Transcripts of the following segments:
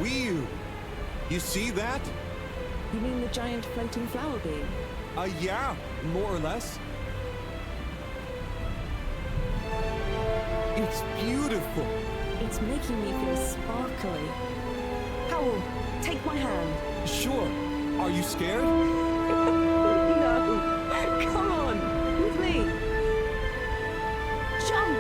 Whew! You see that? You mean the giant floating flower being? Yeah, more or less. It's beautiful. It's making me feel sparkly. Howell, take my hand. Sure. Are you scared? No. Come on, with me. Jump!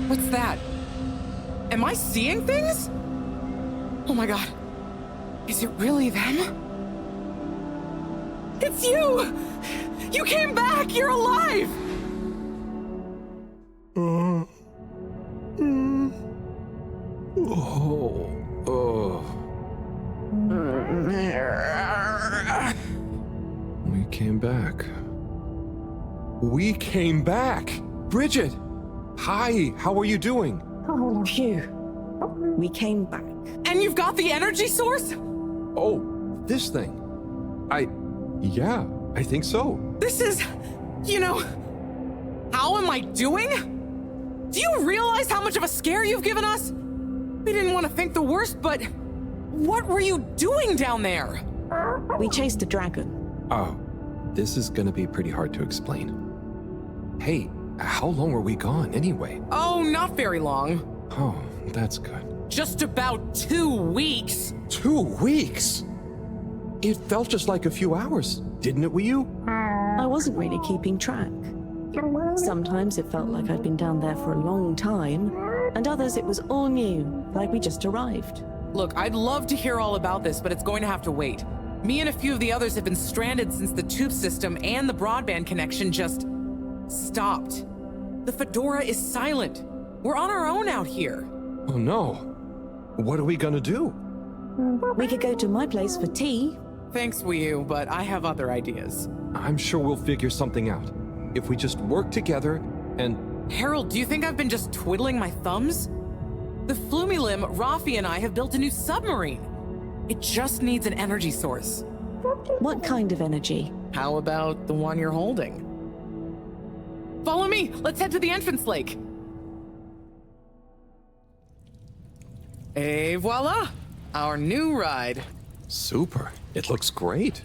What's that? Am I seeing things? Oh my god. Is it really them? It's you! You came back! You're alive! We came back. We came back! Bridget! Hi, how are you doing? Oh, phew. We came back. And you've got the energy source? Oh, this thing. Yeah, I think so. This is, how am I doing? Do you realize how much of a scare you've given us? We didn't want to think the worst, but what were you doing down there? We chased a dragon. Oh, this is gonna be pretty hard to explain. Hey, how long were we gone anyway? Oh, not very long. Oh, that's good. Just about 2 weeks. 2 weeks? It felt just like a few hours, didn't it, you? I wasn't really keeping track. Sometimes it felt like I'd been down there for a long time, and others it was all new, like we just arrived. Look, I'd love to hear all about this, but it's going to have to wait. Me and a few of the others have been stranded since the tube system and the broadband connection just stopped. The Fedora is silent. We're on our own out here. Oh no. What are we gonna do? We could go to my place for tea. Thanks, Wii-U, but I have other ideas. I'm sure we'll figure something out. If we just work together and... Harold, do you think I've been just twiddling my thumbs? The Flumilim, Rafi, and I have built a new submarine. It just needs an energy source. What kind of energy? How about the one you're holding? Follow me! Let's head to the entrance lake! Et voila! Our new ride. Super. It looks great.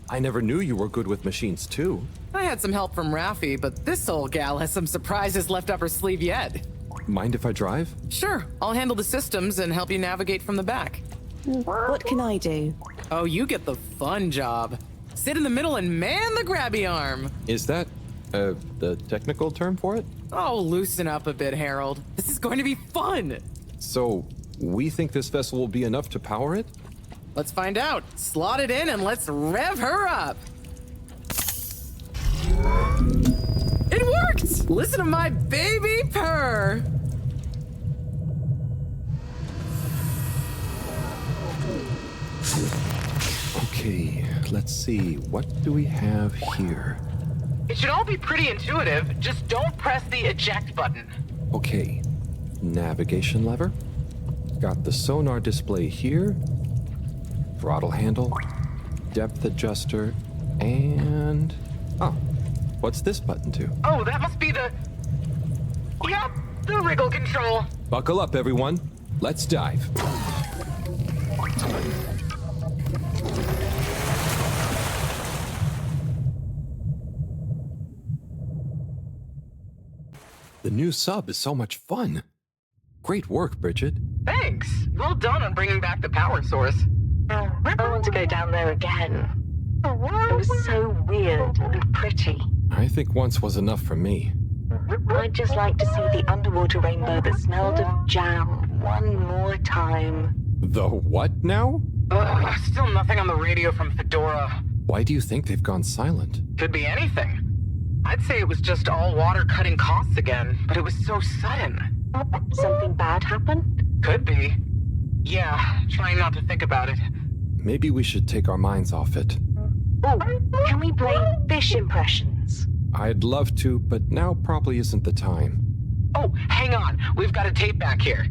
I never knew you were good with machines, too. I had some help from Rafi, but this old gal has some surprises left up her sleeve yet. Mind if I drive? Sure, I'll handle the systems and help you navigate from the back. What can I do? Oh, you get the fun job. Sit in the middle and man the grabby arm. Is that, the technical term for it? Oh, loosen up a bit, Harold. This is going to be fun. So, we think this vessel will be enough to power it? Let's find out. Slot it in and let's rev her up. It worked! Listen to my baby purr. Okay, let's see. What do we have here? It should all be pretty intuitive. Just don't press the eject button. Okay, navigation lever. Got the sonar display here. Throttle handle. Depth adjuster. And... oh, what's this button to? Oh, that must be the... Yep, the wriggle control. Buckle up, everyone. Let's dive. The new sub is so much fun. Great work, Bridget. Thanks. Well done on bringing back the power source. I want to go down there again. It was so weird and pretty. I think once was enough for me. I'd just like to see the underwater rainbow that smelled of jam one more time. The what now? Still nothing on the radio from Fedora. Why do you think they've gone silent? Could be anything. I'd say it was just all water cutting costs again, but it was so sudden. Something bad happened? Could be. Yeah, trying not to think about it. Maybe we should take our minds off it. Oh, can we play fish impressions? I'd love to, but now probably isn't the time. Oh, hang on. We've got a tape back here.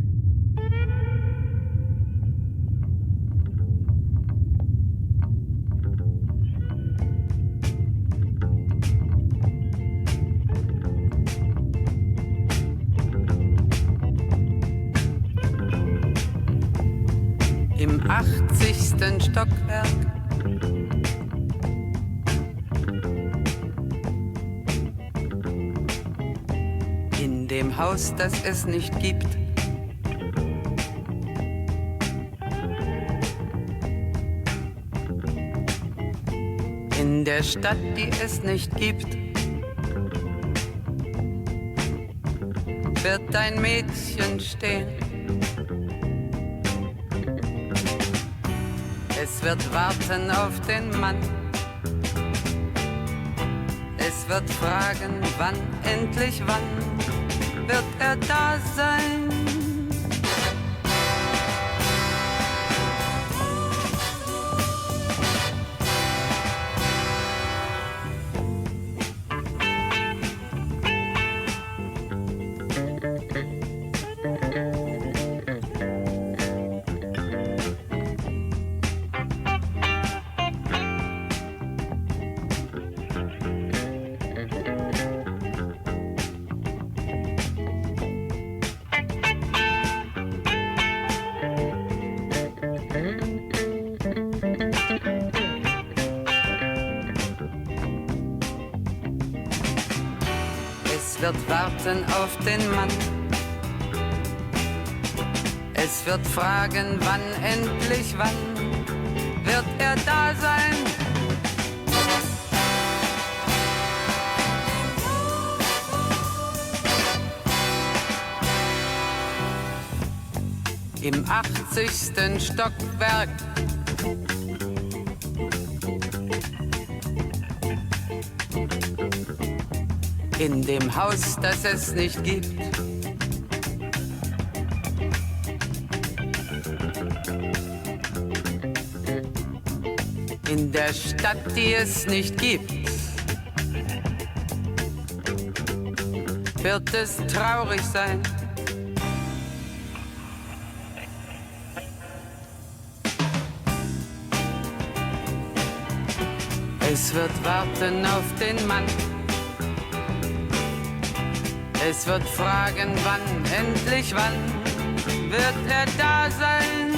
Im 80. Stockwerk. In dem Haus, das es nicht gibt. In der Stadt, die es nicht gibt. Wird ein Mädchen stehen. Es wird warten auf den Mann. Es wird fragen, wann, endlich wann wird er da sein? Es wird warten auf den Mann. Es wird fragen, wann, endlich wann wird er da sein? Im 80. Stockwerk. In dem Haus, das es nicht gibt. In der Stadt, die es nicht gibt. Wird es traurig sein? Es wird warten auf den Mann. Es wird fragen, wann, endlich wann wird er da sein?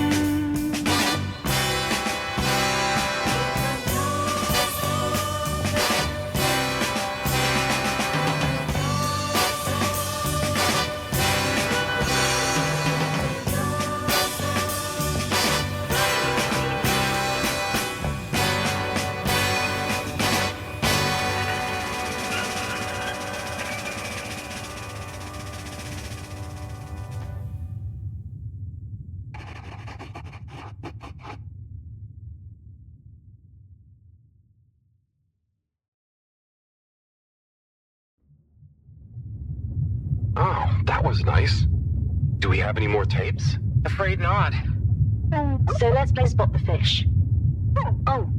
Oh, that was nice. Do we have any more tapes? Afraid not. So let's play Spot the Fish. Oh,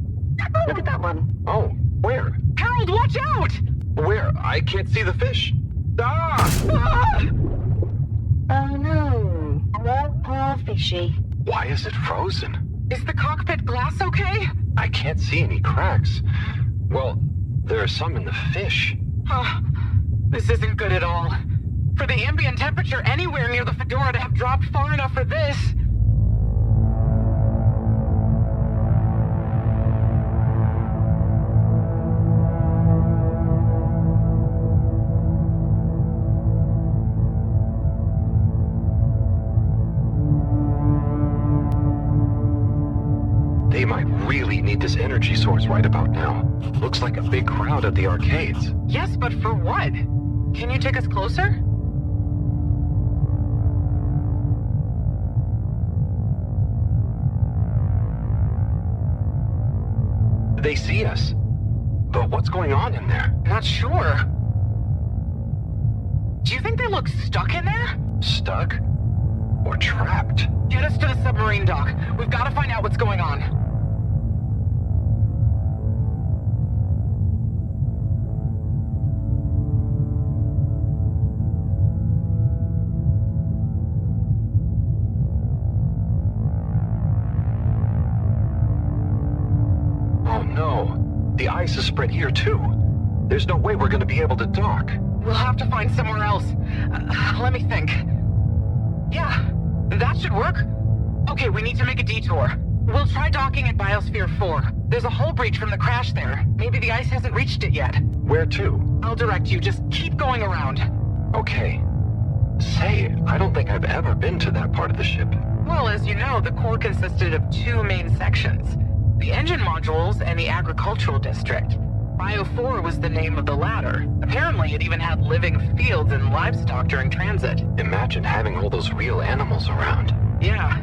look at that one. Oh, where? Harold, watch out! Where? I can't see the fish. Ah! Ah! Oh no. Poor fishy. Why is it frozen? Is the cockpit glass okay? I can't see any cracks. Well, there are some in the fish. This isn't good at all. For the ambient temperature anywhere near the Fedora to have dropped far enough for this. They might really need this energy source right about now. Looks like a big crowd at the arcades. Yes, but for what? Can you take us closer? They see us. But what's going on in there? Not sure. Do you think they look stuck in there? Stuck? Or trapped? Get us to the submarine dock. We've got to find out what's going on. Oh no. The ice is spread here too. There's no way we're gonna be able to dock. We'll have to find somewhere else. Let me think. Yeah, that should work. Okay, we need to make a detour. We'll try docking at Biosphere 4. There's a hull breach from the crash there. Maybe the ice hasn't reached it yet. Where to? I'll direct you. Just keep going around. Okay. Say, I don't think I've ever been to that part of the ship. Well, as you know, the core consisted of two main sections. The engine modules and the agricultural district. Bio 4 was the name of the latter. Apparently, it even had living fields and livestock during transit. Imagine having all those real animals around. Yeah.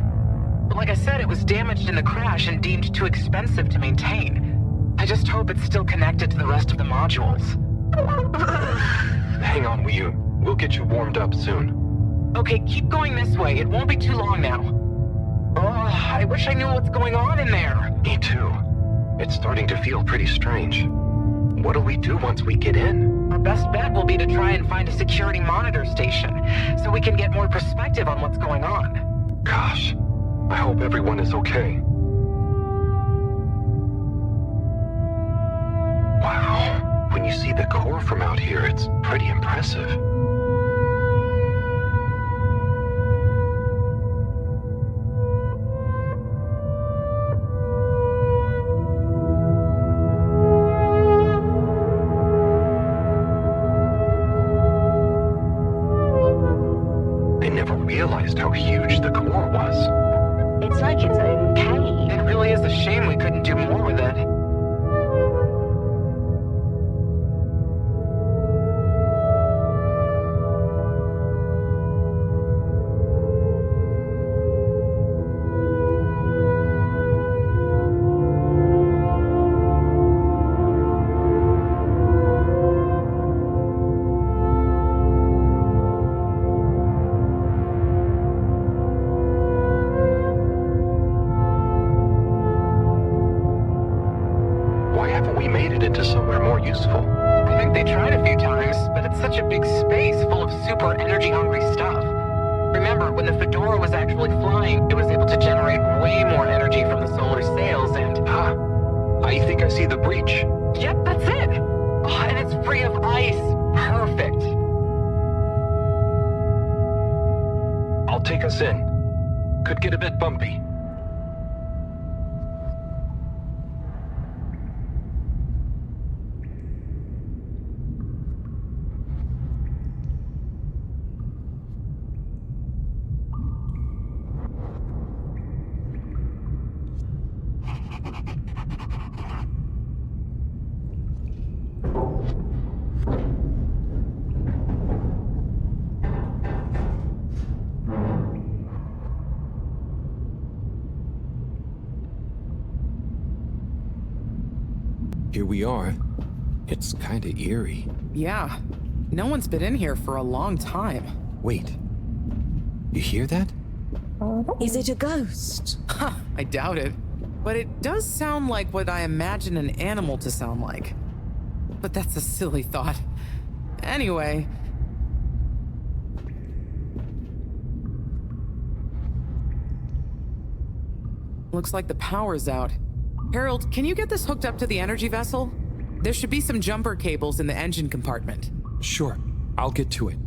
But like I said, it was damaged in the crash and deemed too expensive to maintain. I just hope it's still connected to the rest of the modules. Hang on, will you? We'll get you warmed up soon. Okay, keep going this way. It won't be too long now. Oh, I wish I knew what's going on in there. Me too. It's starting to feel pretty strange. What'll we do once we get in? Our best bet will be to try and find a security monitor station, so we can get more perspective on what's going on. Gosh, I hope everyone is okay. Wow, when you see the core from out here, it's pretty impressive. Realized how huge the core was. It's like its own cave. It really is a shame we couldn't do more with it. I think they tried a few times, but it's such a big space full of super energy-hungry stuff. Remember, when the Fedora was actually flying, it was able to generate way more energy from the solar sails and... I think I see the breach. Yep, that's it. Oh, and it's free of ice. Perfect. I'll take us in. Could get a bit bumpy. Here we are. It's kinda eerie. Yeah. No one's been in here for a long time. Wait. You hear that? Is it a ghost? Huh, I doubt it. But it does sound like what I imagine an animal to sound like. But that's a silly thought. Anyway. Looks like the power's out. Harold, can you get this hooked up to the energy vessel? There should be some jumper cables in the engine compartment. Sure. I'll get to it.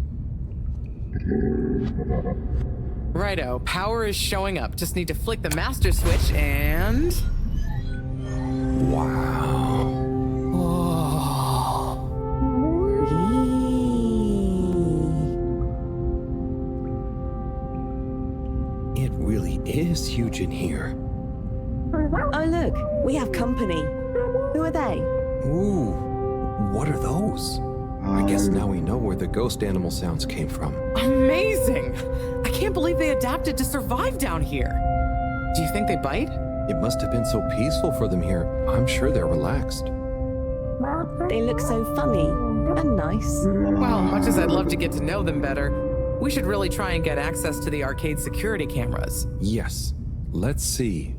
Righto, power is showing up. Just need to flick the master switch and... Wow. Oh. It really is huge in here. Oh, look, we have company. Who are they? Ooh, what are those? I guess now we know where the ghost animal sounds came from. Amazing! I can't believe they adapted to survive down here. Do you think they bite? It must have been so peaceful for them here. I'm sure they're relaxed. They look so funny and nice. Well, much as I'd love to get to know them better, we should really try and get access to the arcade security cameras. Yes. Let's see.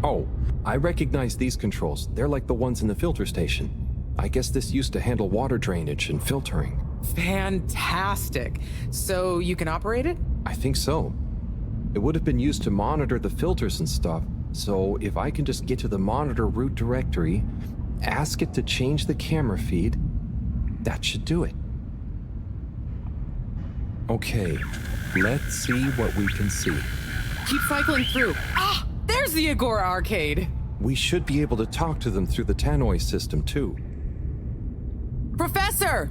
Oh, I recognize these controls. They're like the ones in the filter station. I guess this used to handle water drainage and filtering. Fantastic. So you can operate it? I think so. It would have been used to monitor the filters and stuff, so if I can just get to the monitor root directory, ask it to change the camera feed, that should do it. Okay, let's see what we can see. Keep cycling through. Ah, there's the Agora arcade. We should be able to talk to them through the tannoy system too. Professor!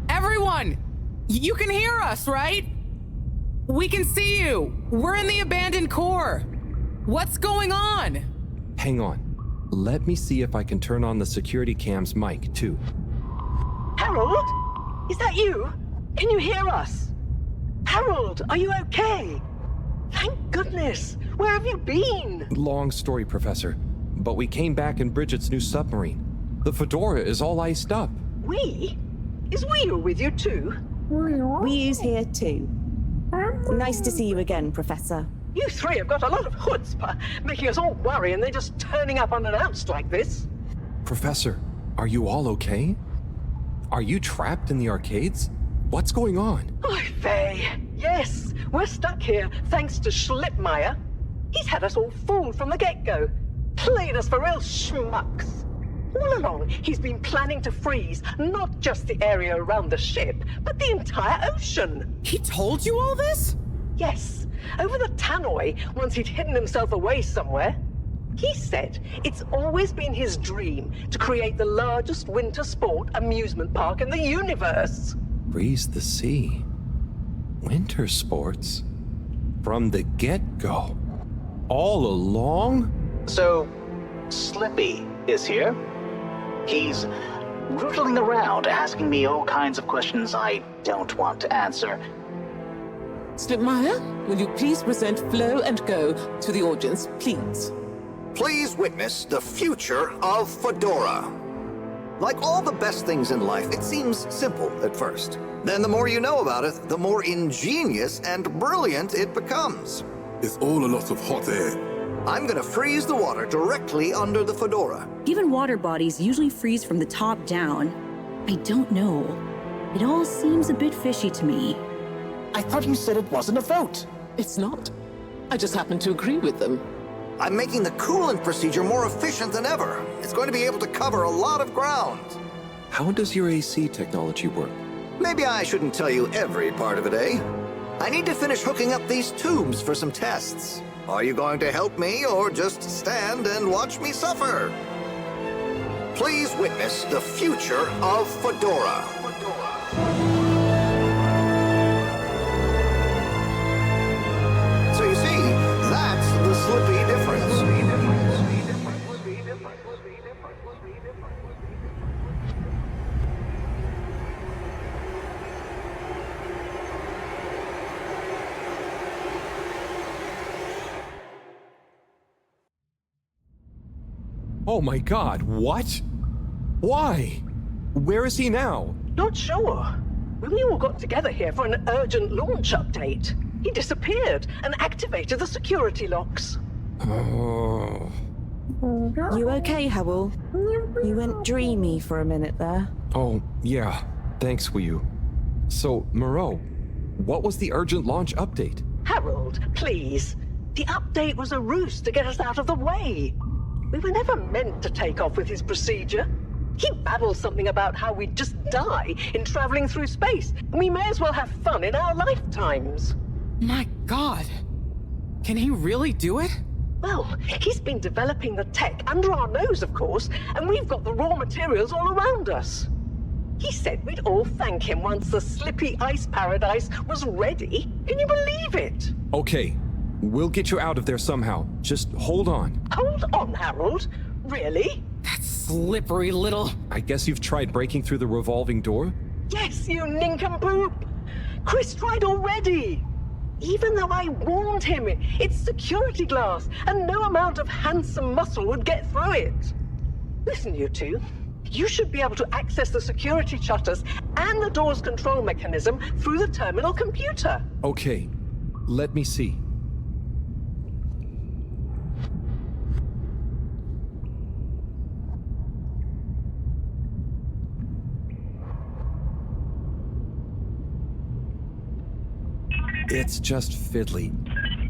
Everyone! You can hear us, right? We can see you! We're in the abandoned core! What's going on? Hang on. Let me see if I can turn on the security cam's mic too. Harold? Is that you? Can you hear us? Harold, are you okay? Thank goodness. Where have you been? Long story, Professor, but we came back in Bridget's new submarine. The Fedora is all iced up. We? Is we with you too? We's here too. Nice to see you again, Professor. You three have got a lot of chutzpah, making us all worry and then just turning up unannounced like this. Professor, are you all okay? Are you trapped in the arcades? What's going on? Oy vey. Yes, we're stuck here thanks to Schlippmeyer. He's had us all fooled from the get-go. Played us for real schmucks. All along, he's been planning to freeze not just the area around the ship, but the entire ocean. He told you all this? Yes, over the tannoy, once he'd hidden himself away somewhere. He said it's always been his dream to create the largest winter sport amusement park in the universe. Freeze the sea. Winter sports? From the get-go? All along? So, Slippy is here. He's rootling around, asking me all kinds of questions I don't want to answer. Schlippmeyer, will you please present Flow and Go to the audience, please? Please witness the future of Fedora. Like all the best things in life, it seems simple at first. Then the more you know about it, the more ingenious and brilliant it becomes. It's all a lot of hot air. I'm gonna freeze the water directly under the Fedora. Given water bodies usually freeze from the top down, I don't know. It all seems a bit fishy to me. I thought you said it wasn't a vote. It's not. I just happen to agree with them. I'm making the coolant procedure more efficient than ever. It's going to be able to cover a lot of ground. How does your AC technology work? Maybe I shouldn't tell you every part of it, eh? I need to finish hooking up these tubes for some tests. Are you going to help me or just stand and watch me suffer? Please witness the future of Fedora. So you see, that's the Slippy difference. Oh my god, what? Why? Where is he now? Not sure. When we all got together here for an urgent launch update, he disappeared and activated the security locks. Oh. You okay, Howell? You went dreamy for a minute there. Oh, yeah. Thanks, Wu. So, Moreau, what was the urgent launch update? Harold, please. The update was a ruse to get us out of the way. We were never meant to take off with his procedure. He babbles something about how we'd just die in traveling through space, and we may as well have fun in our lifetimes. My God. Can he really do it? Well, he's been developing the tech under our nose, of course, and we've got the raw materials all around us. He said we'd all thank him once the Slippy Ice Paradise was ready. Can you believe it? Okay, we'll get you out of there somehow. Just hold on. Hold on, Harold. Really? That slippery little... I guess you've tried breaking through the revolving door? Yes, you nincompoop! Chris tried already! Even though I warned him, it's security glass, and no amount of handsome muscle would get through it. Listen, you two. You should be able to access the security shutters and the door's control mechanism through the terminal computer. Okay, let me see. It's just fiddly.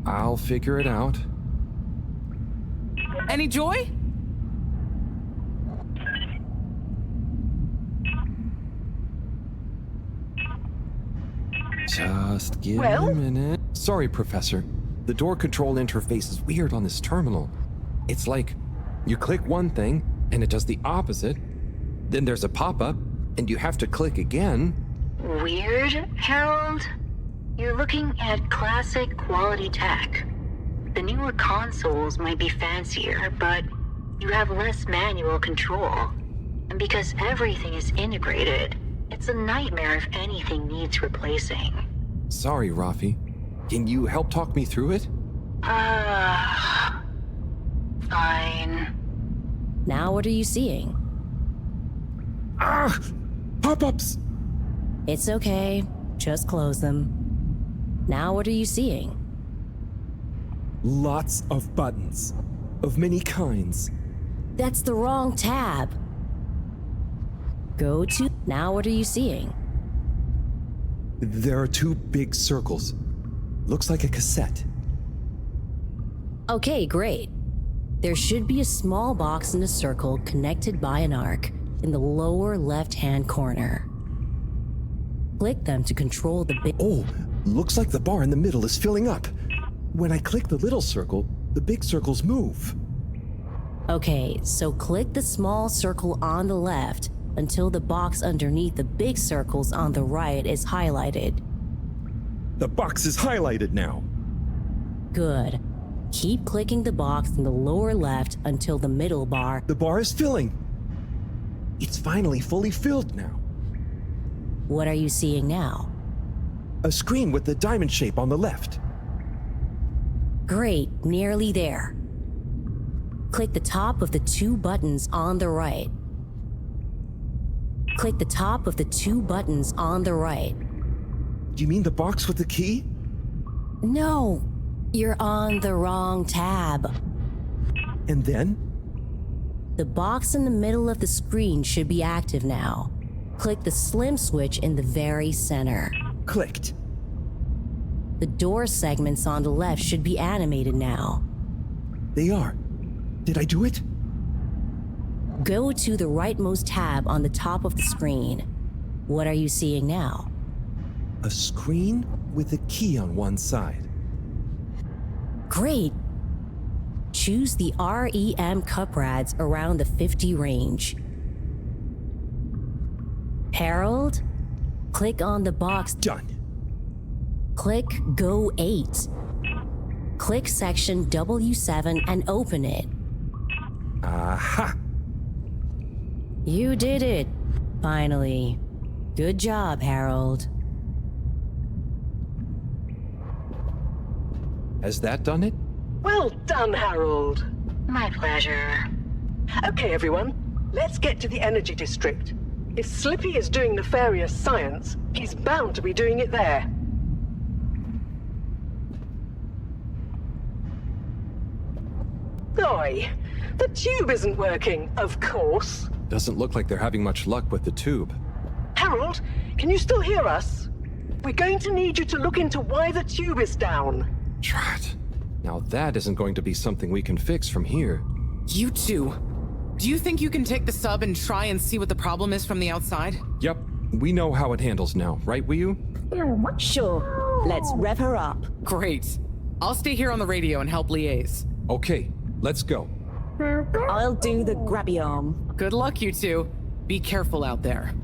I'll figure it out. Any joy? Just give me Well? a minute. Sorry, Professor. The door control interface is weird on this terminal. It's like you click one thing and it does the opposite. Then there's a pop-up and you have to click again. Weird, Harold? You're looking at classic quality tech. The newer consoles might be fancier, but you have less manual control. And because everything is integrated, it's a nightmare if anything needs replacing. Sorry, Rafi. Can you help talk me through it? Fine. Now what are you seeing? Ah! Pop-ups! It's okay. Just close them. Now what are you seeing? Lots of buttons. Of many kinds. That's the wrong tab. Go to... Now what are you seeing? There are two big circles. Looks like a cassette. Okay, great. There should be a small box in a circle connected by an arc in the lower left-hand corner. Click them to control the big... Oh, looks like the bar in the middle is filling up. When I click the little circle, the big circles move. Okay, so click the small circle on the left until the box underneath the big circles on the right is highlighted. The box is highlighted now. Good. Keep clicking the box in the lower left until the middle bar... The bar is filling. It's finally fully filled now. What are you seeing now? A screen with the diamond shape on the left. Great, nearly there. Click the top of the two buttons on the right. Click the top of the two buttons on the right. Do you mean the box with the key? No, you're on the wrong tab. And then? The box in the middle of the screen should be active now. Click the slim switch in the very center. Clicked. The door segments on the left should be animated now. They are. Did I do it? Go to the rightmost tab on the top of the screen. What are you seeing now? A screen with a key on one side. Great. Choose the REM cup rads around the 50 range. Harold, click on the box. Done. Click Go 8. Click section W7 and open it. Aha! You did it, finally. Good job, Harold. Has that done it? Well done, Harold. My pleasure. Okay, everyone, let's get to the energy district. If Slippy is doing nefarious science, he's bound to be doing it there. Oi, the tube isn't working, of course. Doesn't look like they're having much luck with the tube. Harold, can you still hear us? We're going to need you to look into why the tube is down. Drat. Now that isn't going to be something we can fix from here. You two. Do you think you can take the sub and try and see what the problem is from the outside? Yep, we know how it handles now, right, Wii-U? Sure. Let's rev her up. Great. I'll stay here on the radio and help liaise. Okay, let's go. I'll do the grabby arm. Good luck, you two. Be careful out there.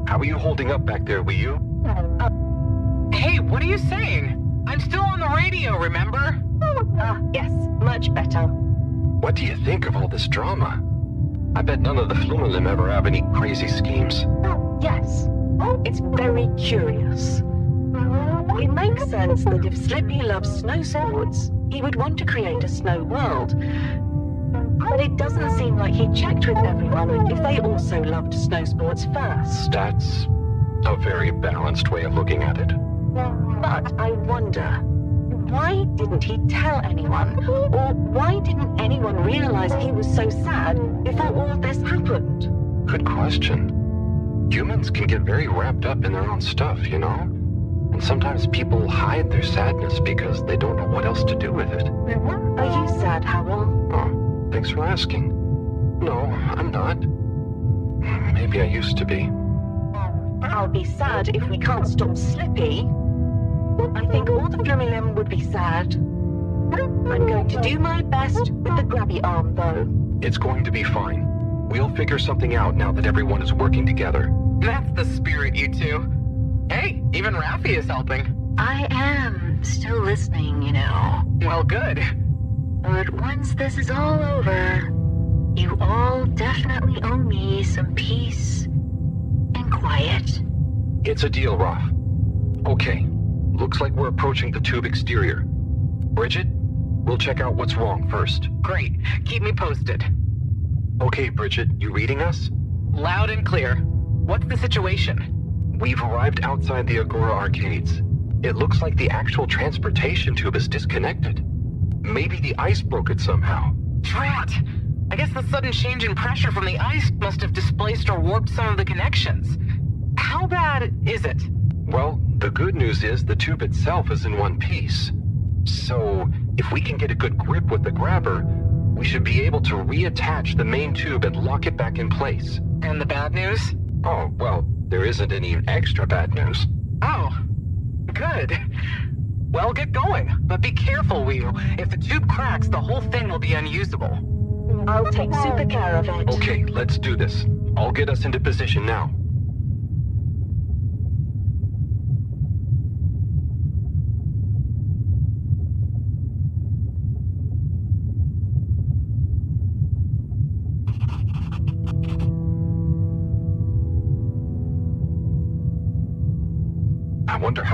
How are you holding up back there, Wii-U? Hey, what are you saying? I'm still on the radio, remember? Yes, much better. What do you think of all this drama? I bet none of the Flumalim ever have any crazy schemes. Yes, it's very curious. It makes sense that if Slippy loves snow sports, he would want to create a snow world. But it doesn't seem like he checked with everyone if they also loved snow sports first. That's a very balanced way of looking at it. But I wonder, why didn't he tell anyone? Or why didn't anyone realize he was so sad before all this happened? Good question. Humans can get very wrapped up in their own stuff, you know? And sometimes people hide their sadness because they don't know what else to do with it. Are you sad, Howell? Oh, thanks for asking. No, I'm not. Maybe I used to be. I'll be sad if we can't stop Slippy. I think all the Flumilim would be sad. I'm going to do my best with the grabby arm, though. It's going to be fine. We'll figure something out now that everyone is working together. That's the spirit, you two. Hey, even Raffi is helping. I am still listening, you know. Well, good. But once this is all over, you all definitely owe me some peace and quiet. It's a deal, Raph. Okay, looks like we're approaching the tube exterior. Bridget, we'll check out what's wrong first. Great. Keep me posted. Okay, Bridget, you reading us? Loud and clear. What's the situation? We've arrived outside the Agora arcades. It looks like the actual transportation tube is disconnected. Maybe the ice broke it somehow. Drat! I guess the sudden change in pressure from the ice must have displaced or warped some of the connections. How bad is it? Well, the good news is the tube itself is in one piece. So, if we can get a good grip with the grabber, we should be able to reattach the main tube and lock it back in place. And the bad news? Oh, well, there isn't any extra bad news. Oh, good. Well, get going, but be careful, Wheel. If the tube cracks, the whole thing will be unusable. I'll take super care of it. Okay, let's do this. I'll get us into position now.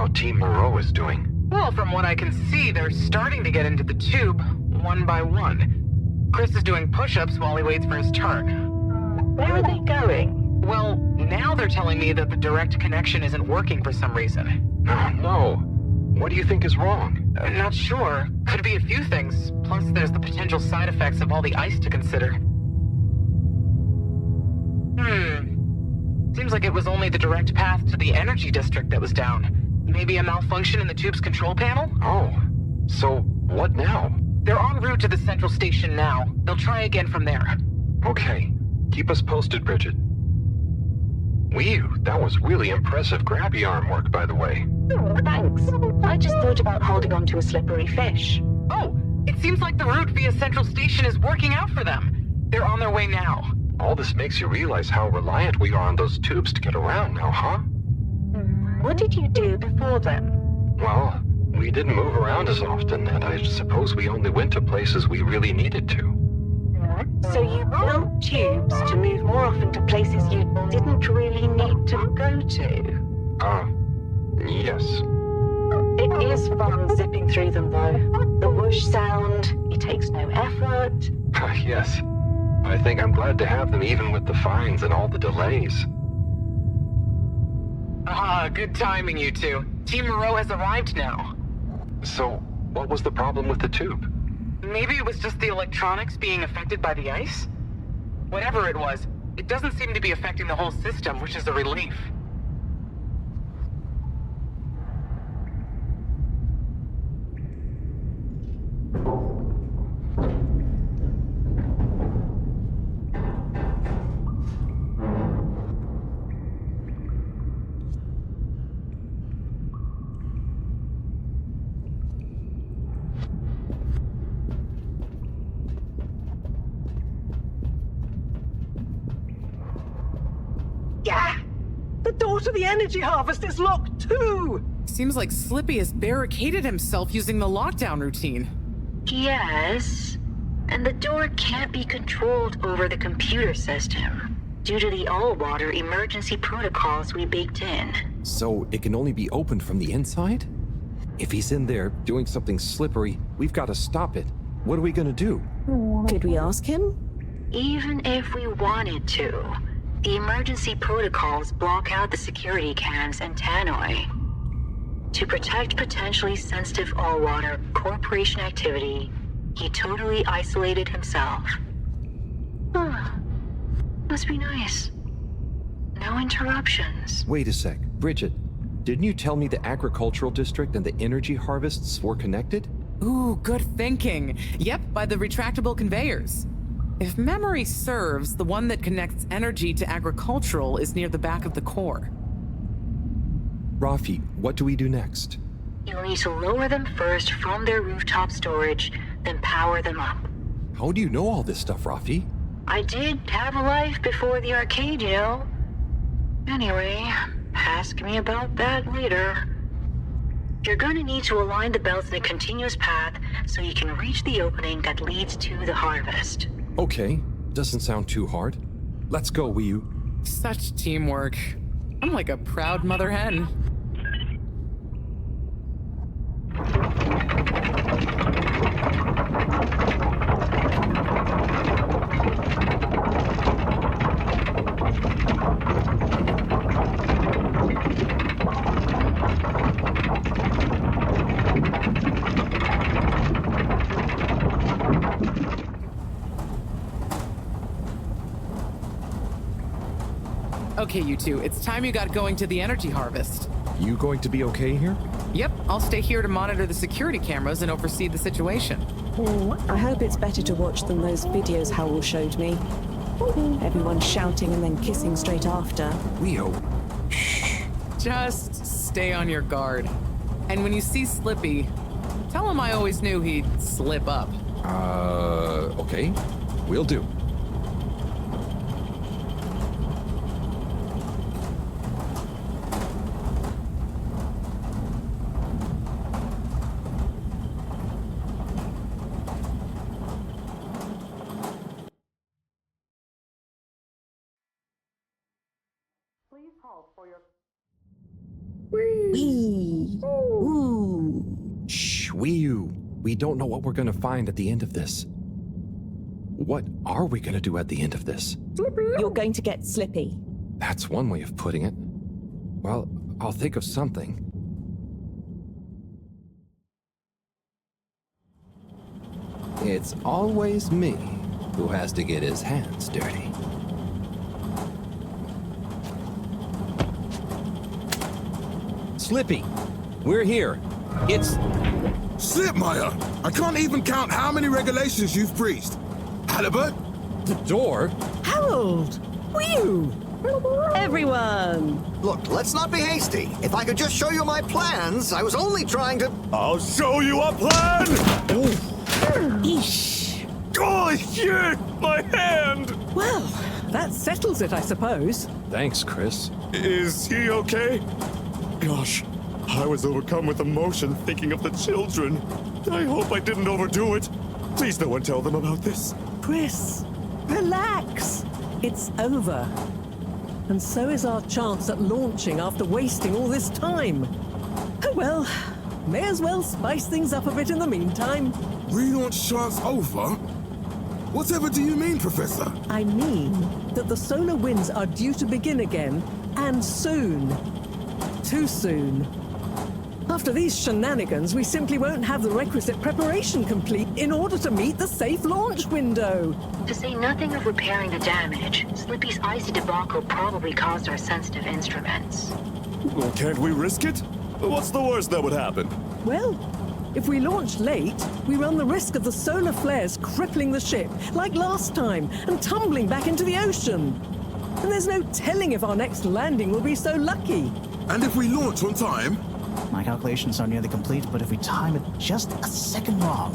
how Team Moreau is doing. Well, from what I can see, they're starting to get into the tube, one by one. Chris is doing push-ups while he waits for his turn. Where are they going? Well, now they're telling me that the direct connection isn't working for some reason. Oh, no. What do you think is wrong? Not sure. Could be a few things. Plus, there's the potential side effects of all the ice to consider. Seems like it was only the direct path to the energy district that was down. Maybe a malfunction in the tube's control panel? Oh, so what now? They're en route to the central station now. They'll try again from there. Okay. Keep us posted, Bridget. Whew, that was really impressive grabby arm work, by the way. Oh, thanks. I just thought about holding on to a slippery fish. Oh, it seems like the route via central station is working out for them. They're on their way now. All this makes you realize how reliant we are on those tubes to get around now, huh? What did you do before then? Well, we didn't move around as often, and I suppose we only went to places we really needed to. So you built tubes to move more often to places you didn't really need to go to? Yes. It is fun zipping through them, though. The whoosh sound, it takes no effort. Yes. I think I'm glad to have them even with the fines and all the delays. Good timing, you two. Team Moreau has arrived now. So, what was the problem with the tube? Maybe it was just the electronics being affected by the ice? Whatever it was, it doesn't seem to be affecting the whole system, which is a relief. Yeah! The door to the energy harvest is locked too! Seems like Slippy has barricaded himself using the lockdown routine. Yes, and the door can't be controlled over the computer system due to the all-water emergency protocols we baked in. So it can only be opened from the inside? If he's in there doing something slippery, we've got to stop it. What are we gonna do? Could we ask him? Even if we wanted to, the emergency protocols block out the security cams and tannoy. To protect potentially sensitive all-water corporation activity, he totally isolated himself. Must be nice. No interruptions. Wait a sec. Bridget, didn't you tell me the agricultural district and the energy harvests were connected? Ooh, good thinking. Yep, by the retractable conveyors. If memory serves, the one that connects energy to agricultural is near the back of the core. Rafi, what do we do next? You'll need to lower them first from their rooftop storage, then power them up. How do you know all this stuff, Rafi? I did have a life before the arcade, you know. Anyway, ask me about that later. You're gonna need to align the belts in a continuous path so you can reach the opening that leads to the harvest. Okay, doesn't sound too hard. Let's go, Wii. Such teamwork. I'm like a proud mother hen. Okay, you two, it's time you got going to the energy harvest. You going to be okay here? Yep, I'll stay here to monitor the security cameras and oversee the situation. I hope it's better to watch than those videos Howell showed me. Everyone shouting and then kissing straight after. We hope. Just stay on your guard. And when you see Slippy, tell him I always knew he'd slip up. Okay. Will do. Whee! Ooh. Shh, we don't know what we're gonna find at the end of this. What are we gonna do at the end of this? You're going to get slippy. That's one way of putting it. Well, I'll think of something. It's always me who has to get his hands dirty. Slippy, we're here. It's... Slipmire! I can't even count how many regulations you've breached. Halibut? The door? Harold! Whew! Everyone! Look, let's not be hasty. If I could just show you my plans, I was only trying to... I'll show you a plan! Eesh! Oh, shit! My hand! Well, that settles it, I suppose. Thanks, Chris. Is he okay? Gosh, I was overcome with emotion thinking of the children. I hope I didn't overdo it. Please no one tell them about this. Chris, relax. It's over. And so is our chance at launching after wasting all this time. Oh well, may as well spice things up a bit in the meantime. Relaunch chance over? Whatever do you mean, Professor? I mean that the solar winds are due to begin again, and soon. Too soon. After these shenanigans, we simply won't have the requisite preparation complete in order to meet the safe launch window. To say nothing of repairing the damage, Slippy's icy debacle probably caused our sensitive instruments. Well, can't we risk it? What's the worst that would happen? Well, if we launch late, we run the risk of the solar flares crippling the ship, like last time, and tumbling back into the ocean. And there's no telling if our next landing will be so lucky. And if we launch on time? My calculations are nearly complete, but if we time it just a second wrong,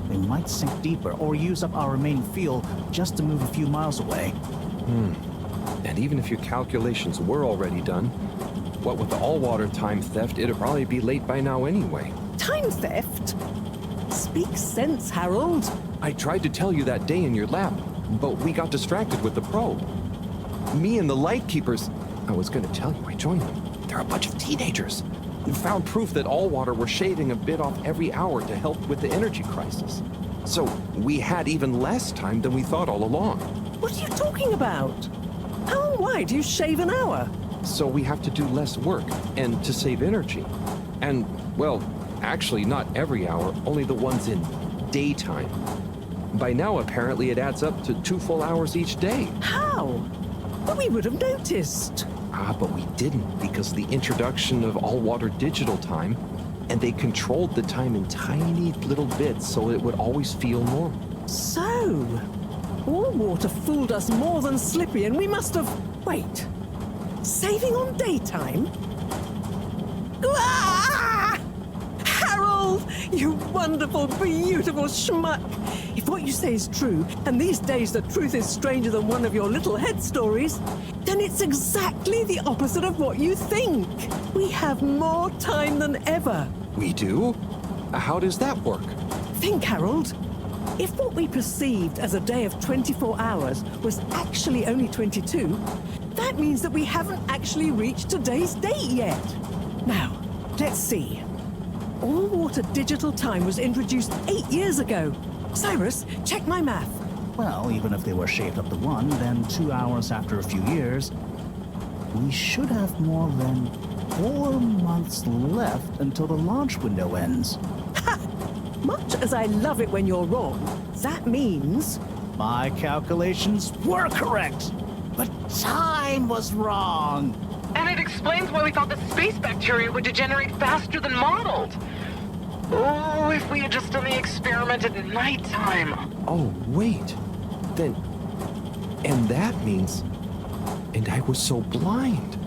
we might sink deeper or use up our remaining fuel just to move a few miles away. And even if your calculations were already done, what with the all-water time theft, it'd probably be late by now anyway. Time theft? Speak sense, Harold. I tried to tell you that day in your lab, but we got distracted with the probe. Me and the Lightkeepers, I was gonna tell you I joined them. They're a bunch of teenagers. We found proof that Allwater were shaving a bit off every hour to help with the energy crisis. So we had even less time than we thought all along. What are you talking about? How and why do you shave an hour? So we have to do less work, and to save energy. And, well, actually not every hour, only the ones in daytime. By now, apparently, it adds up to 2 full hours each day. How? But we would have noticed. But we didn't because of the introduction of all-water digital time, and they controlled the time in tiny little bits so it would always feel normal. So, all-water fooled us more than Slippy, and we must have... Wait. Saving on daytime? Ah! Harold, you wonderful, beautiful schmuck! If what you say is true, and these days the truth is stranger than one of your little head stories, then it's exactly the opposite of what you think. We have more time than ever. We do? How does that work? Think, Harold. If what we perceived as a day of 24 hours was actually only 22, that means that we haven't actually reached today's date yet. Now, let's see. All-water digital time was introduced 8 years ago. Cyrus, check my math. Well, even if they were shaved up to 1, then 2 hours after a few years, we should have more than 4 months left until the launch window ends. Ha! Much as I love it when you're wrong, that means... My calculations were correct, but time was wrong. And it explains why we thought the space bacteria would degenerate faster than modeled. Oh, if we had just done the experiment at nighttime. Oh, wait. Then... And that means... And I was so blind.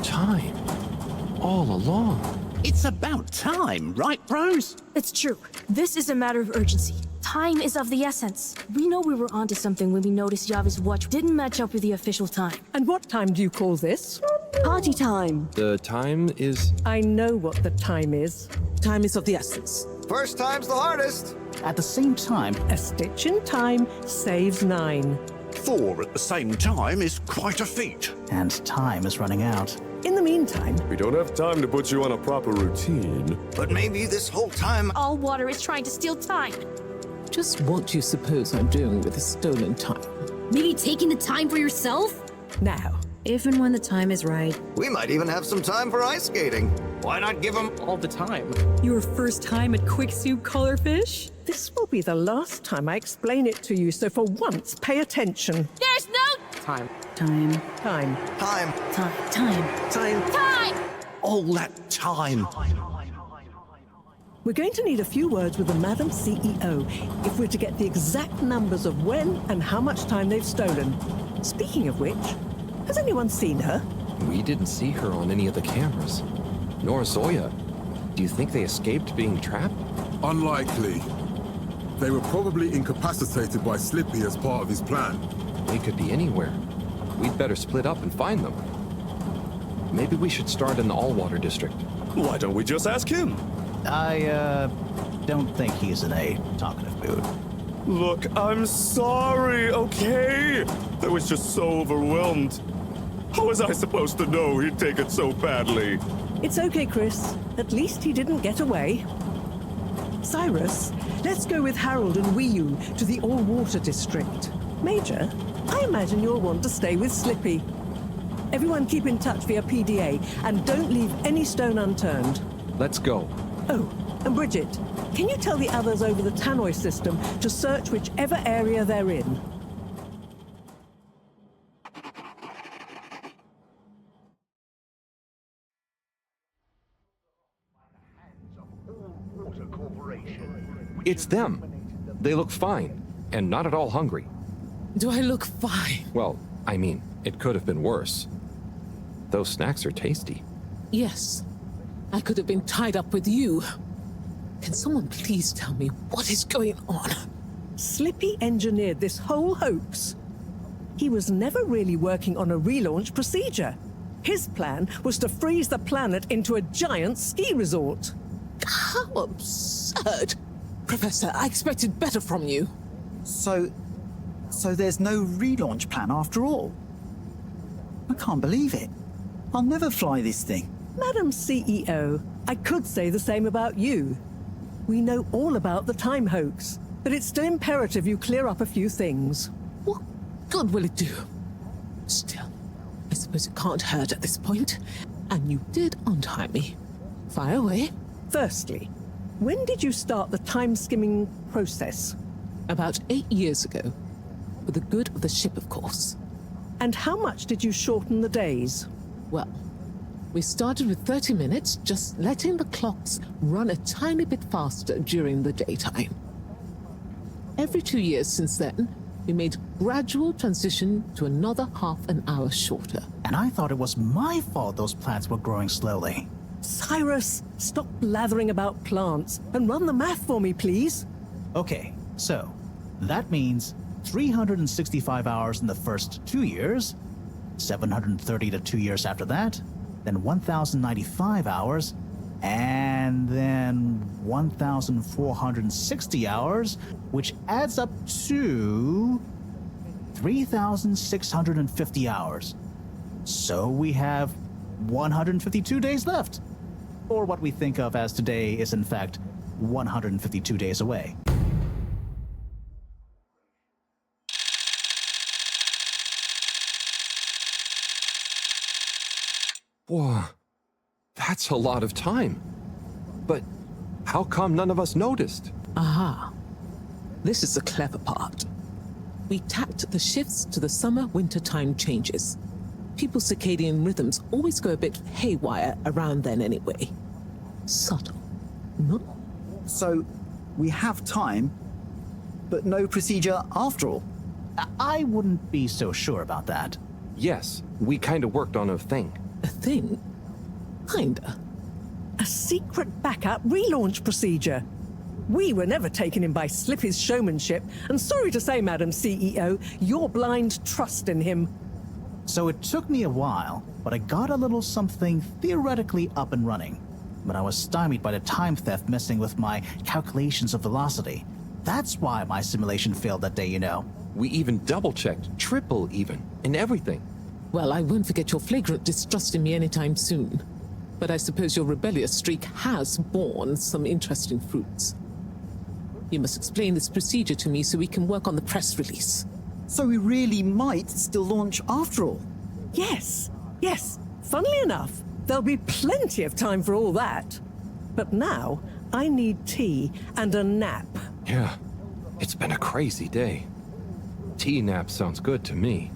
Time. All along. It's about time, right, bros? It's true. This is a matter of urgency. Time is of the essence. We know we were onto something when we noticed Yava's watch didn't match up with the official time. And what time do you call this? Party time. The time is... I know what the time is. Time is of the essence. First time's the hardest. At the same time, a stitch in time saves 9. 4 at the same time is quite a feat. And time is running out. In the meantime... We don't have time to put you on a proper routine. But maybe this whole time... All water is trying to steal time. Just what do you suppose I'm doing with the stolen time? Maybe taking the time for yourself? Now, If and when the time is right. We might even have some time for ice skating. Why not give him all the time? Your first time at Quicksuit Colorfish? This will be the last time I explain it to you, so for once, pay attention. There's no time. Time. Time. Time. Time. Time. Time. time! All that time. We're going to need a few words with the Madam CEO if we're to get the exact numbers of when and how much time they've stolen. Speaking of which, has anyone seen her? We didn't see her on any of the cameras. Nor Zoya. Do you think they escaped being trapped? Unlikely. They were probably incapacitated by Slippy as part of his plan. They could be anywhere. We'd better split up and find them. Maybe we should start in the Allwater district. Why don't we just ask him? I don't think he's in a talkative mood. Look, I'm sorry, okay? I was just so overwhelmed. How was I supposed to know he'd take it so badly? It's okay, Chris. At least he didn't get away. Cyrus, let's go with Harold and Wii-Yu to the All-Water District. Major, I imagine you'll want to stay with Slippy. Everyone keep in touch via PDA, and don't leave any stone unturned. Let's go. Oh, and Bridget, can you tell the others over the tannoy system to search whichever area they're in? It's them. They look fine, and not at all hungry. Do I look fine? Well, I mean, it could have been worse. Those snacks are tasty. Yes. I could have been tied up with you. Can someone please tell me what is going on? Slippy engineered this whole hoax. He was never really working on a relaunch procedure. His plan was to freeze the planet into a giant ski resort. How absurd! Professor, I expected better from you. So there's no relaunch plan after all? I can't believe it. I'll never fly this thing. Madam CEO, I could say the same about you. We know all about the time hoax, but it's still imperative you clear up a few things. What good will it do? Still, I suppose it can't hurt at this point. And you did untie me. Fire away. Firstly, when did you start the time-skimming process? About 8 years ago. For the good of the ship, of course. And how much did you shorten the days? Well, we started with 30 minutes, just letting the clocks run a tiny bit faster during the daytime. Every 2 years since then, we made gradual transition to another half an hour shorter. And I thought it was my fault those plants were growing slowly. Cyrus, stop blathering about plants and run the math for me, please. Okay, so that means 365 hours in the first 2 years, 730 to 2 years after that, then 1,095 hours, and then 1,460 hours, which adds up to 3,650 hours. So we have 152 days left. Or what we think of as today is in fact 152 days away. Whoa, that's a lot of time. But how come none of us noticed? Aha. This is the clever part. We tacked the shifts to the summer-winter time changes. People's circadian rhythms always go a bit haywire around then anyway. Subtle, no? So, we have time, but no procedure after all. I wouldn't be so sure about that. Yes, we kind of worked on a thing. A thing? Kinda. A secret backup relaunch procedure. We were never taken in by Slippy's showmanship, and sorry to say, Madam CEO, your blind trust in him. So it took me a while, but I got a little something theoretically up and running. But I was stymied by the time theft messing with my calculations of velocity. That's why my simulation failed that day, you know. We even double-checked, triple even, and everything. Well, I won't forget your flagrant distrust in me anytime soon. But I suppose your rebellious streak has borne some interesting fruits. You must explain this procedure to me so we can work on the press release. So we really might still launch after all? Yes, yes. Funnily enough, there'll be plenty of time for all that. But now, I need tea and a nap. Yeah, it's been a crazy day. Tea nap sounds good to me.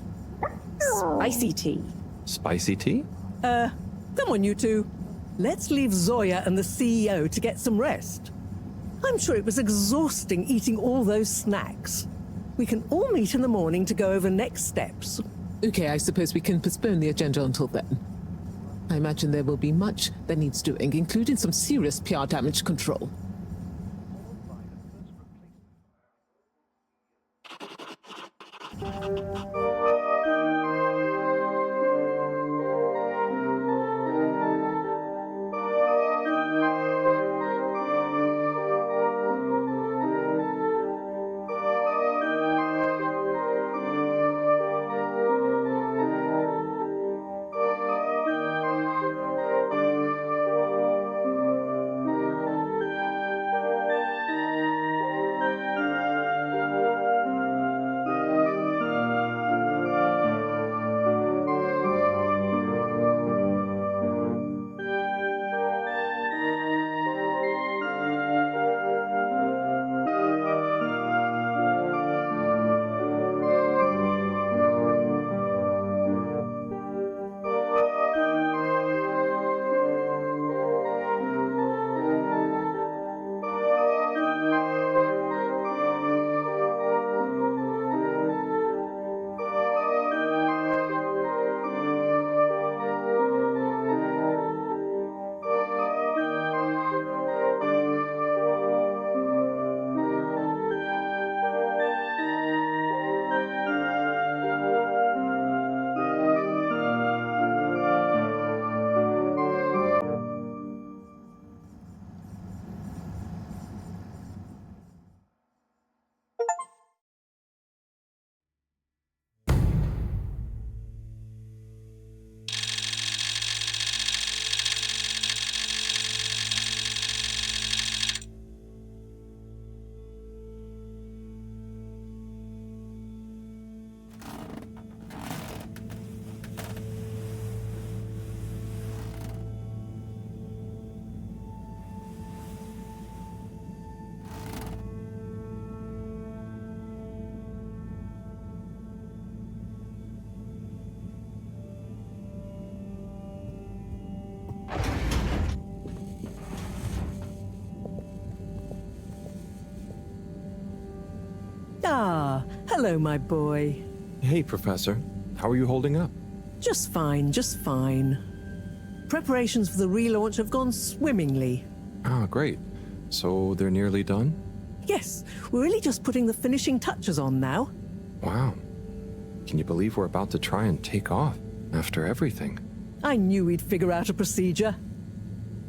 Spicy tea. Spicy tea? Come on, you two. Let's leave Zoya and the CEO to get some rest. I'm sure it was exhausting eating all those snacks. We can all meet in the morning to go over next steps. Okay, I suppose we can postpone the agenda until then. I imagine there will be much that needs doing, including some serious PR damage control. Ah, hello, my boy. Hey, Professor. How are you holding up? Just fine, just fine. Preparations for the relaunch have gone swimmingly. Ah, great. So they're nearly done? Yes, we're really just putting the finishing touches on now. Wow. Can you believe we're about to try and take off after everything? I knew we'd figure out a procedure.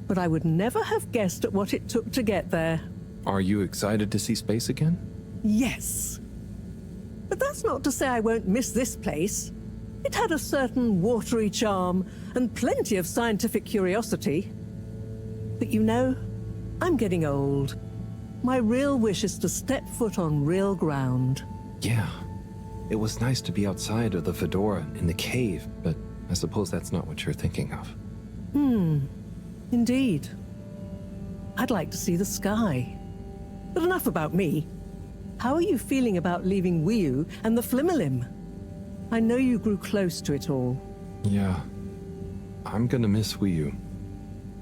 But I would never have guessed at what it took to get there. Are you excited to see space again? Yes. But that's not to say I won't miss this place. It had a certain watery charm and plenty of scientific curiosity. But you know, I'm getting old. My real wish is to step foot on real ground. Yeah. It was nice to be outside of the fedora in the cave, but I suppose that's not what you're thinking of. Indeed. I'd like to see the sky. But enough about me. How are you feeling about leaving Wiu and the Flimmerlim? I know you grew close to it all. Yeah. I'm gonna miss Wiu.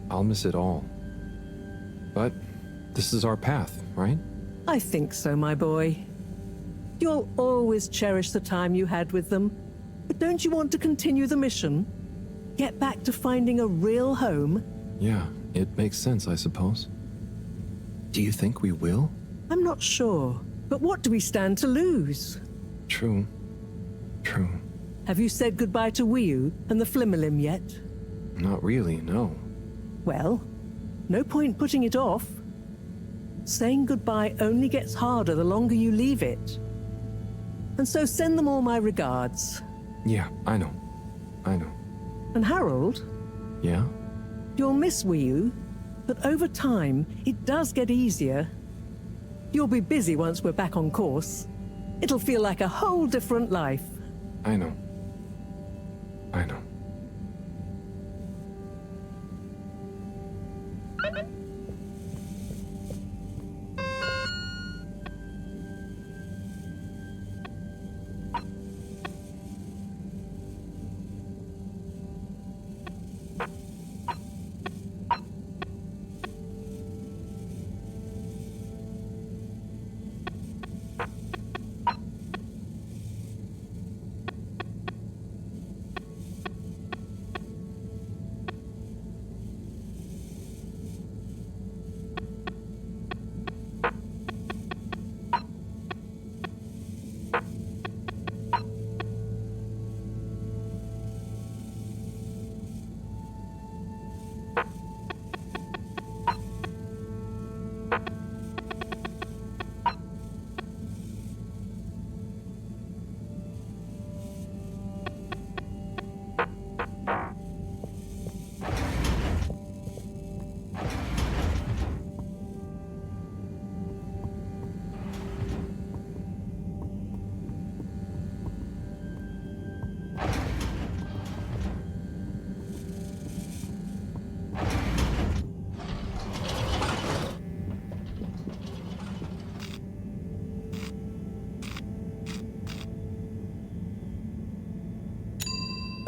I'll miss it all. But this is our path, right? I think so, my boy. You'll always cherish the time you had with them. But don't you want to continue the mission? Get back to finding a real home? Yeah, it makes sense, I suppose. Do you think we will? I'm not sure. But what do we stand to lose? True. True. Have you said goodbye to Wiu and the Flimmerlim yet? Not really, no. Well, no point putting it off. Saying goodbye only gets harder the longer you leave it. And so send them all my regards. Yeah, I know. I know. And Harold, Yeah? you'll miss Wii, but over time, it does get easier. You'll be busy once we're back on course. It'll feel like a whole different life. I know. I know.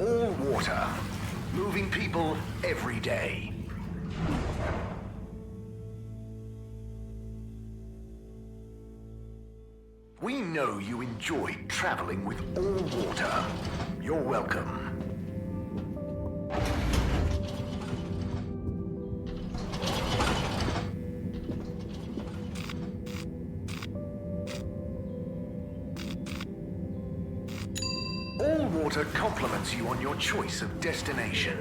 All water, moving people every day. We know you enjoy traveling with all water. You're welcome. All water compliments you on your choice of destination.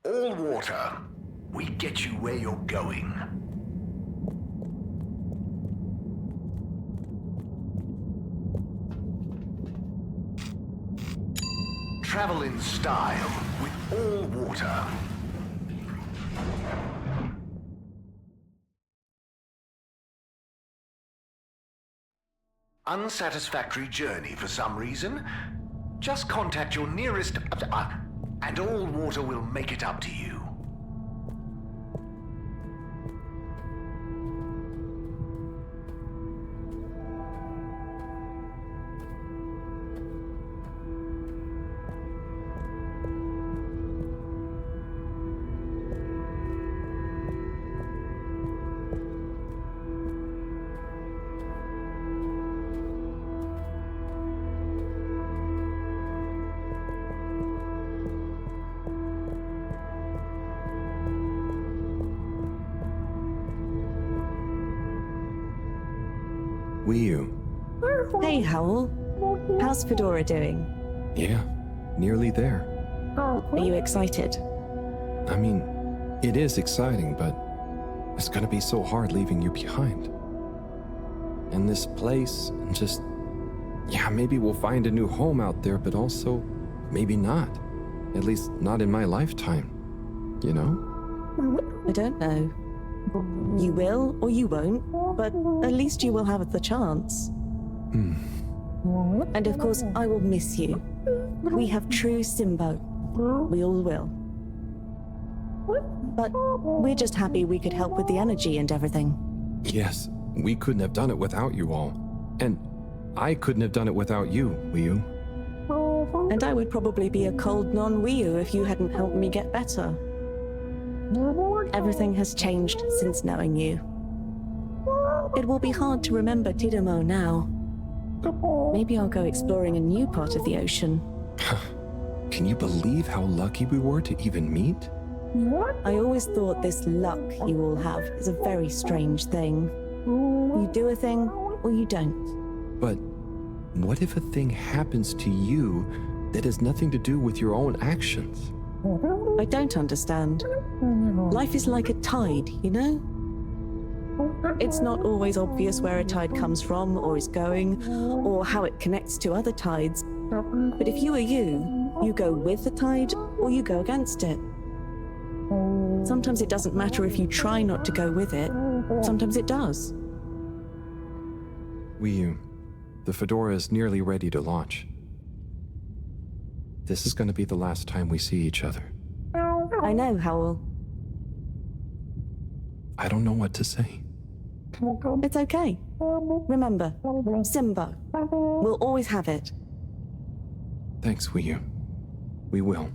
All water, we get you where you're going. Travel in style with all water. Unsatisfactory journey for some reason? Just contact your nearest... and all water will make it up to you. Hey, Howell. How's Fedora doing? Yeah, nearly there. Are you excited? I mean, it is exciting, but it's gonna be so hard leaving you behind. And this place, and just... yeah, maybe we'll find a new home out there, but also, maybe not. At least not in my lifetime. You know? I don't know. You will or you won't, but at least you will have the chance. And of course, I will miss you. We have true Simbo. We all will. But we're just happy we could help with the energy and everything. Yes, we couldn't have done it without you all. And I couldn't have done it without you, Wiyu. And I would probably be a cold non-Wiyu if you hadn't helped me get better. Everything has changed since knowing you. It will be hard to remember Tidomo now. Maybe I'll go exploring a new part of the ocean. Can you believe how lucky we were to even meet? I always thought this luck you all have is a very strange thing. You do a thing, or you don't. But what if a thing happens to you that has nothing to do with your own actions? I don't understand. Life is like a tide, you know? It's not always obvious where a tide comes from or is going, or how it connects to other tides. But if you are you go with the tide or you go against it. Sometimes it doesn't matter if you try not to go with it. Sometimes it does. The Fedora is nearly ready to launch. This is going to be the last time we see each other. I know, Howell. I don't know what to say. It's okay. Remember, Simba. We'll always have it. Thanks, Wiyu. We will.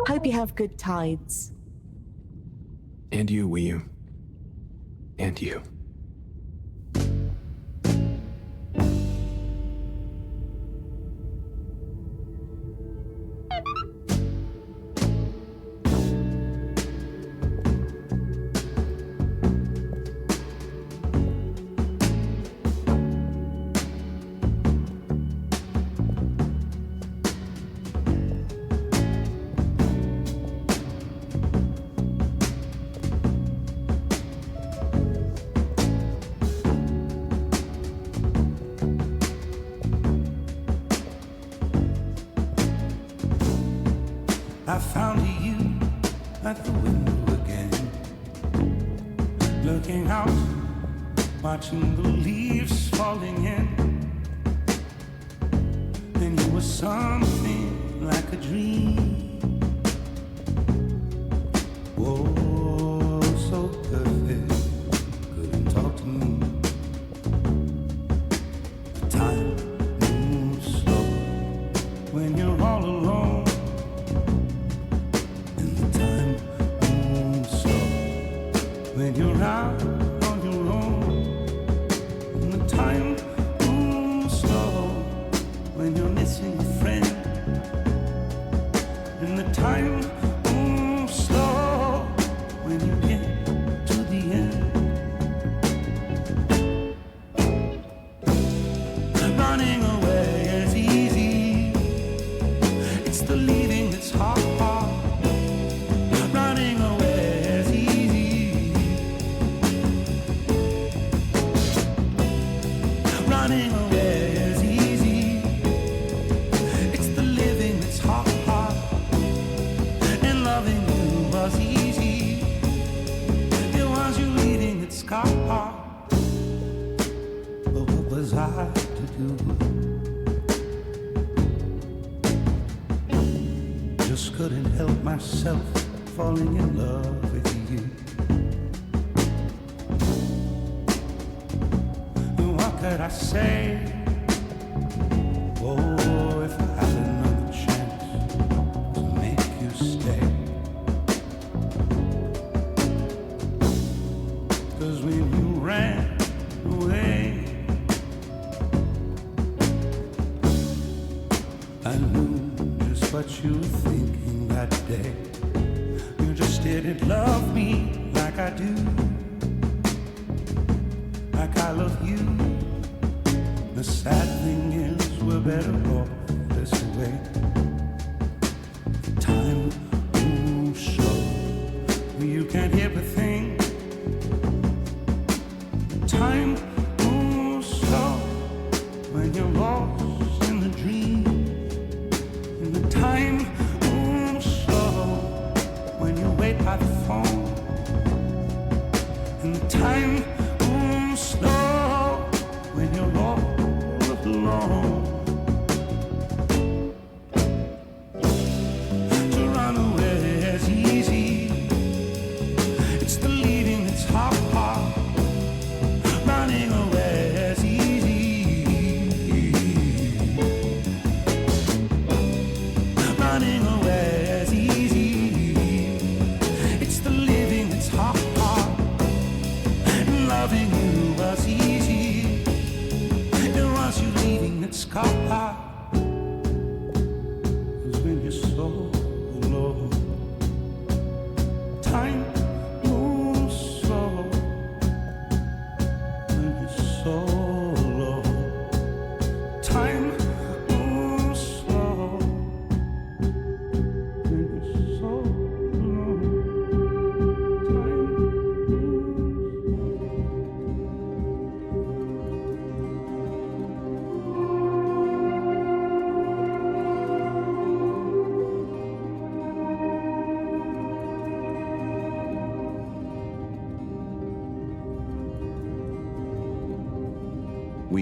Hope you have good tides. And you, Wiyu. And you. I found you at the window again, looking out, watching the leaves falling in. And you were something like a dream. Whoa, so perfect, couldn't talk to me. Time moves slow when you're all alone. When you're out on your own, and the time moves slow. When you're missing a friend, and the time moves slow. When you get to the end, running away is easy. It's the leaving that's hard. Running away is easy. Running away is easy. It's the living that's hard. And loving you was easy. It was you leaving that's hard. But what was I to do? Just couldn't help myself falling in love with you. What could I say? Oh, if I had another chance to make you stay. 'Cause when you ran away, I knew just what you were thinking that day. You just didn't love me like I do, like I love you. The sad thing is we're better off this way. Time moves slow, you can't hear a thing. Time moves slow when you're lost in the dream. And the time moves slow when you wait by the phone. And the time moves slow when you're all alone. To run away is easy. It's the leaving that's hard. Running away is easy. Running away is easy. It's the living that's hard. And loving you was easy. It was you leaving that's hard. 'Cause when you're so alone, time moves slow. When you're so alone, time moves slow.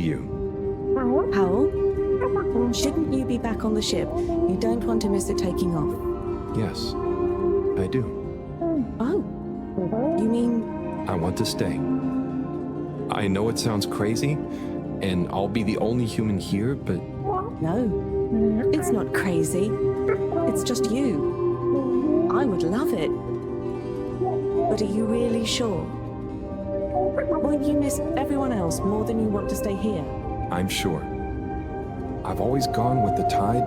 you. Howell, shouldn't you be back on the ship? You don't want to miss it taking off. Yes, I do. Oh, you mean... I want to stay. I know it sounds crazy, and I'll be the only human here, but... No, it's not crazy. It's just you. I would love it. But are you really sure? Won't you miss everyone else more than you want to stay here? I'm sure. I've always gone with the tide,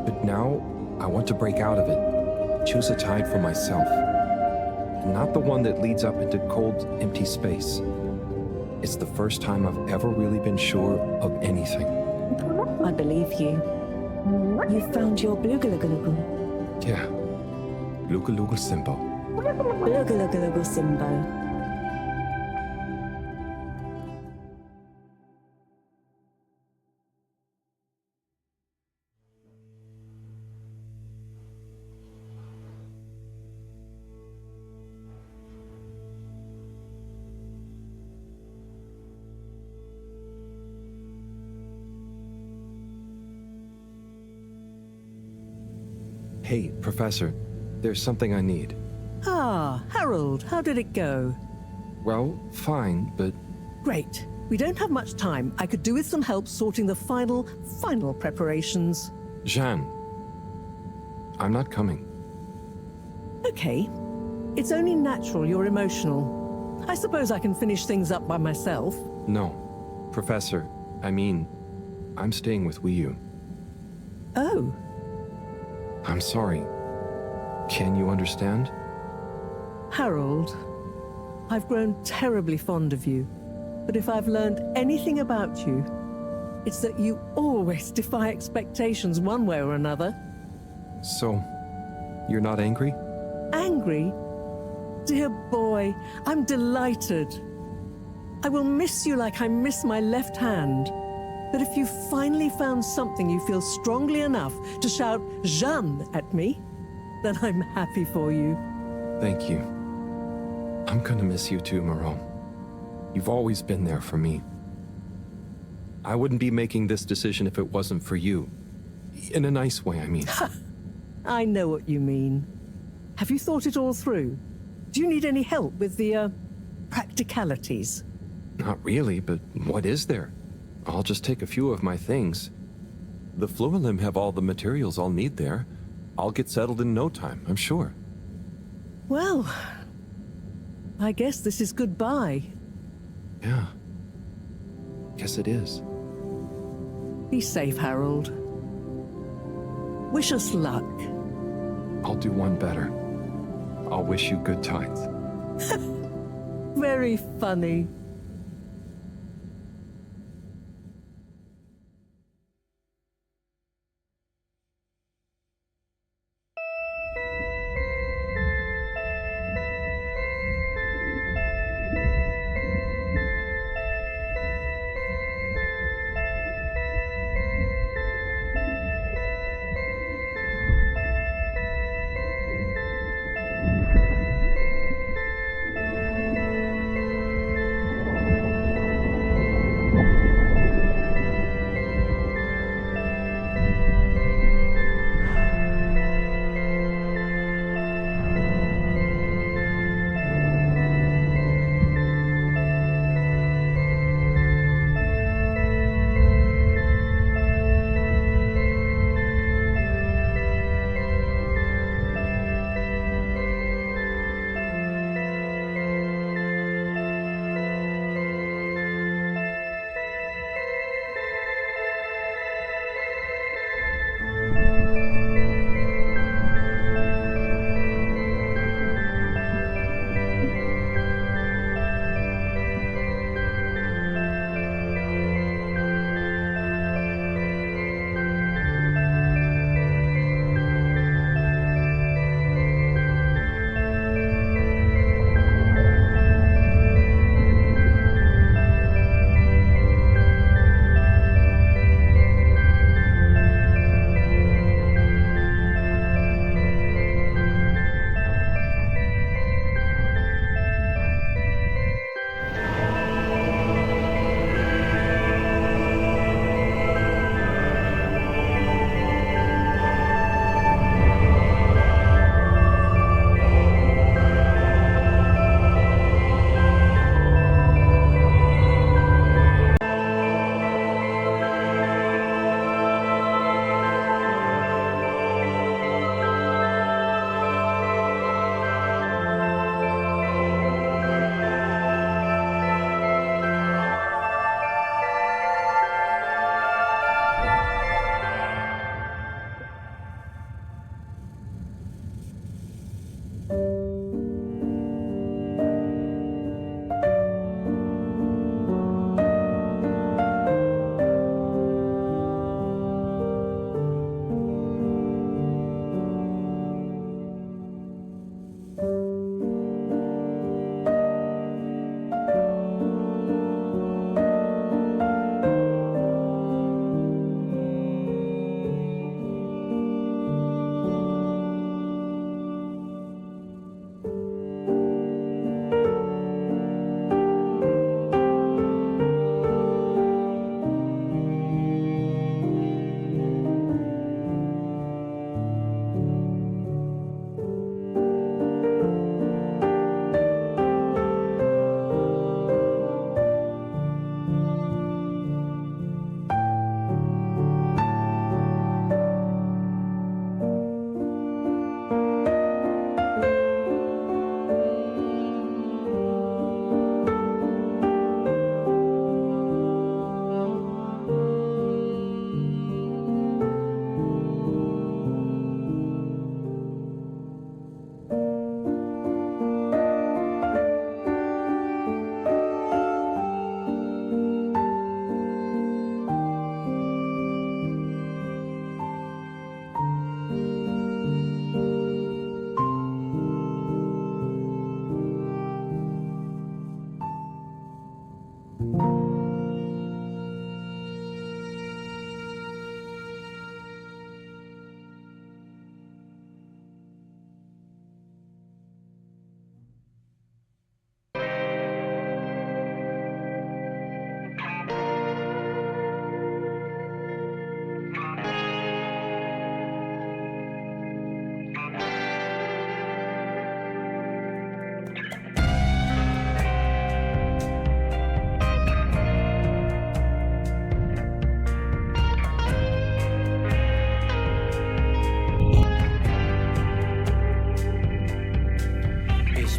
but now I want to break out of it. Choose a tide for myself. Not the one that leads up into cold, empty space. It's the first time I've ever really been sure of anything. I believe you. You've found your Blugalugulugu. Yeah. Lugalugal Simbo. Blugalugulugu Simbo. Hey, Professor, there's something I need. Ah, Harold, how did it go? Well, fine, but... Great. We don't have much time. I could do with some help sorting the final preparations. Jeanne, I'm not coming. Okay. It's only natural you're emotional. I suppose I can finish things up by myself. No. Professor, I'm staying with Wiyu. Oh. I'm sorry. Can you understand? Harold, I've grown terribly fond of you. But if I've learned anything about you, it's that you always defy expectations one way or another. So, you're not angry? Angry? Dear boy, I'm delighted. I will miss you like I miss my left hand. But if you finally found something you feel strongly enough to shout Jeanne at me, then I'm happy for you. Thank you. I'm gonna miss you too, Moreau. You've always been there for me. I wouldn't be making this decision if it wasn't for you. In a nice way, I mean. I know what you mean. Have you thought it all through? Do you need any help with the, practicalities? Not really, but what is there? I'll just take a few of my things. The Fluilim have all the materials I'll need there. I'll get settled in no time, I'm sure. Well, I guess this is goodbye. Yeah. Guess it is. Be safe, Harold. Wish us luck. I'll do one better. I'll wish you good times. Very funny.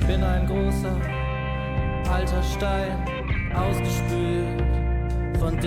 bin ein großer, alter Stein, ausgespült von dem.